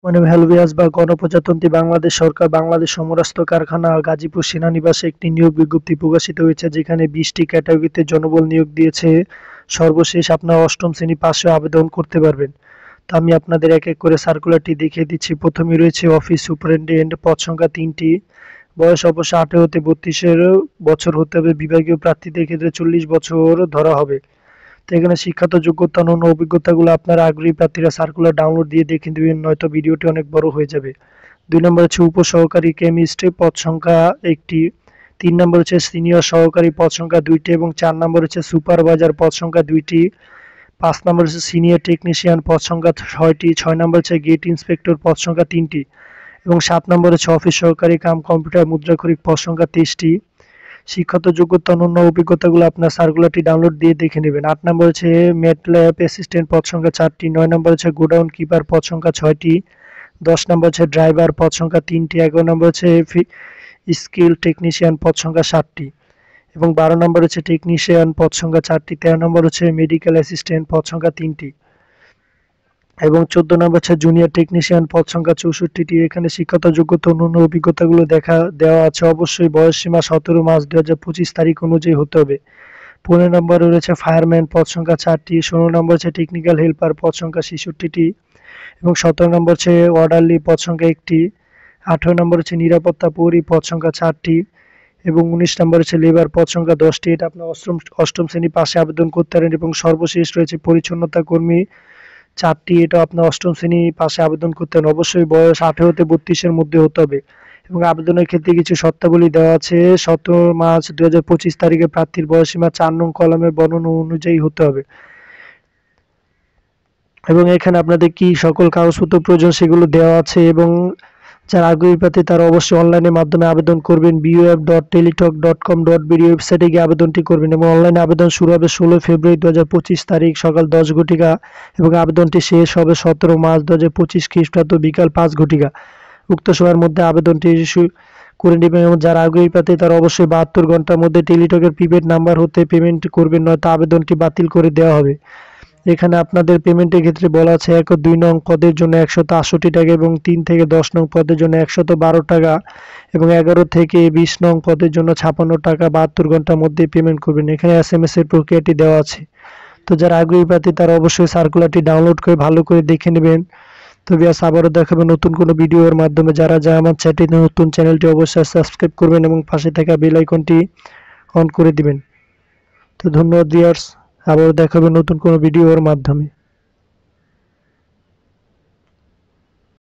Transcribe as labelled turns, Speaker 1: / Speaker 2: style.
Speaker 1: মানে ভ্যালভিয়াস বা গণপ্রজাতন্ত্রী বাংলাদেশ সরকার বাংলাদেশ সমরাস্ত্র কারখানা গাজীপুর সেনানিবাসে একটি নিয়োগ বিজ্ঞপ্তি প্রকাশিত হয়েছে, যেখানে 20টি ক্যাটাগরিতে জনবল নিয়োগ দিয়েছে। সর্বশেষ আপনারা অষ্টম শ্রেণী পাশে আবেদন করতে পারবেন। তো আমি আপনাদের এক এক করে সার্কুলারটি দেখিয়ে দিচ্ছি। প্রথমে রয়েছে অফিস সুপারিনটেন্ডেন্ট, পদ সংখ্যা 3টি, বয়স অবশ্যই 18 হতে 32 বছর হতে হবে। বিভাগীয় প্রার্থীদের ক্ষেত্রে 40 বছর ধরা হবে। তো এখানে শিক্ষাগত যোগ্যতা অন্যান্য অভিজ্ঞতাগুলো আপনারা আগ্রহী প্রার্থীরা সার্কুলার ডাউনলোড দিয়ে দেখে নেবেন, নয়তো ভিডিওটি অনেক বড় হয়ে যাবে। 2 নম্বর হচ্ছে উপসহকারী কেমিস্ট্রি, পদ সংখ্যা 1টি। 3 নম্বর হচ্ছে সিনিয়র সহকারী, পদ সংখ্যা 2টি এবং 4 নম্বর হচ্ছে সুপারভাইজার, পদ সংখ্যা 2টি। 5 নম্বর হচ্ছে সিনিয়র টেকনিশিয়ান, পদ সংখ্যা 6টি। 6 নম্বর হচ্ছে গেট ইন্সপেক্টর, পদ সংখ্যা 3টি এবং 7 নম্বর হচ্ছে অফিস সহকারী কাম কম্পিউটার মুদ্রাক্ষরিক, পদ সংখ্যা 23টি। শিক্ষাগত যোগ্যতা অন্যান্য অভিজ্ঞতাগুলো আপনার সার্কুলারটি ডাউনলোড দিয়ে দেখে নেবেন। 8 নম্বর হচ্ছে ম্যাটল্যাব অ্যাসিস্ট্যান্ট, পদ সংখ্যা 4টি। 9 নম্বর হচ্ছে গোডাউন কিপার, পদ সংখ্যা 6টি। 10 নম্বর হচ্ছে ড্রাইভার, পদ সংখ্যা 3টি। 11 নম্বর হচ্ছে স্কিল টেকনিশিয়ান, পদ সংখ্যা 7টি এবং 12 নম্বর হচ্ছে টেকনিশিয়ান, পদ সংখ্যা 4টি। 13 নম্বর হচ্ছে মেডিকেল অ্যাসিস্ট্যান্ট, পদ সংখ্যা 3টি এবং 14 নম্বর হচ্ছে জুনিয়র টেকনিশিয়ান, পদ সংখ্যা 64টি। এখানে শিক্ষাগত যোগ্যতা অন্যান্য অভিজ্ঞতাগুলো দেওয়া আছে। অবশ্যই বয়স সীমা 17 মার্চ 2025 তারিখ অনুযায়ী হতে হবে। 15 নম্বরে রয়েছে ফায়ারম্যান, পদ সংখ্যা 4টি। 16 নম্বর হচ্ছে টেকনিক্যাল হেল্পার, পদ সংখ্যা 66টি এবং 17 নম্বর হচ্ছে অর্ডারলি, পদ সংখ্যা 1টি। 18 নম্বর হচ্ছে নিরাপত্তা প্রহরী, পদ সংখ্যা 4টি এবং 19 নম্বর হচ্ছে লেবার, পদ সংখ্যা 10টি। এটা আপনার অষ্টম শ্রেণী পাশে আবেদন করতে পারেন। এবং সর্বশেষ রয়েছে পরিচ্ছন্নতা কর্মী, 4টি। এটা আপনার অষ্টম শ্রেণী পাশে আবেদন করতে হবে। অবশ্যই বয়স 18 হতে 32-এর মধ্যে হতে হবে এবং আবেদনের ক্ষেত্রে কিছু শর্তাবলী দেওয়া আছে। 17 মার্চ 2025 তারিখে প্রার্থীর বয়সসীমা 4 নং কলামের বর্ণনা অনুযায়ী হতে হবে এবং এখানে আপনাদের কি সকল কাগজপত্র প্রয়োজন সেগুলো দেওয়া আছে। এবং যারা আগ্রহী প্রার্থী তারা অবশ্যই অনলাইনের মাধ্যমে আবেদন করবেন। buf.teletalk.com.bd ওয়েবসাইটে গিয়ে আবেদনটি করবেন এবং অনলাইনে আবেদন শুরু হবে 16 ফেব্রুয়ারি 2025 তারিখ সকাল 10 ঘটিকা এবং আবেদনটি শেষ হবে 17 মার্চ 2025 খ্রিস্টাব্দ বিকাল 5 ঘটিকা। উক্ত সময়ের মধ্যে আবেদনটি করে নেবেন এবং যারা আগ্রহী প্রার্থী তারা অবশ্যই 72 ঘন্টার মধ্যে টেলিটকের প্রিপেড নাম্বার হতে পেমেন্ট করবেন, নয়তো আবেদনটি বাতিল করে দেওয়া হবে। এখানে আপনাদের পেমেন্টের ক্ষেত্রে বলা আছে 1 ও 2 নং পদের জন্য 168 টাকা এবং 3 থেকে 10 নং পদের জন্য 112 টাকা এবং 11 থেকে 20 নং পদের জন্য 56 টাকা 72 ঘন্টার মধ্যে পেমেন্ট করবেন। এখানে SMS এর প্রক্রিয়াটি দেওয়া আছে। তো যারা আগ্রহী প্রার্থী তারা অবশ্যই সার্কুলারটি ডাউনলোড করে ভালো করে দেখে নেবেন। তো ভিউয়ার্স, আবারও দেখাবে নতুন কোনো ভিডিওর মাধ্যমে। যারা আমার চ্যানেলটি নতুন, চ্যানেলটি অবশ্যই সাবস্ক্রাইব করবেন এবং পাশে থাকা বেল আইকনটি অন করে দিবেন। তো ধন্যবাদ ভিউয়ার্স, আবারও দেখাবে নতুন কোনো ভিডিওর মাধ্যমে।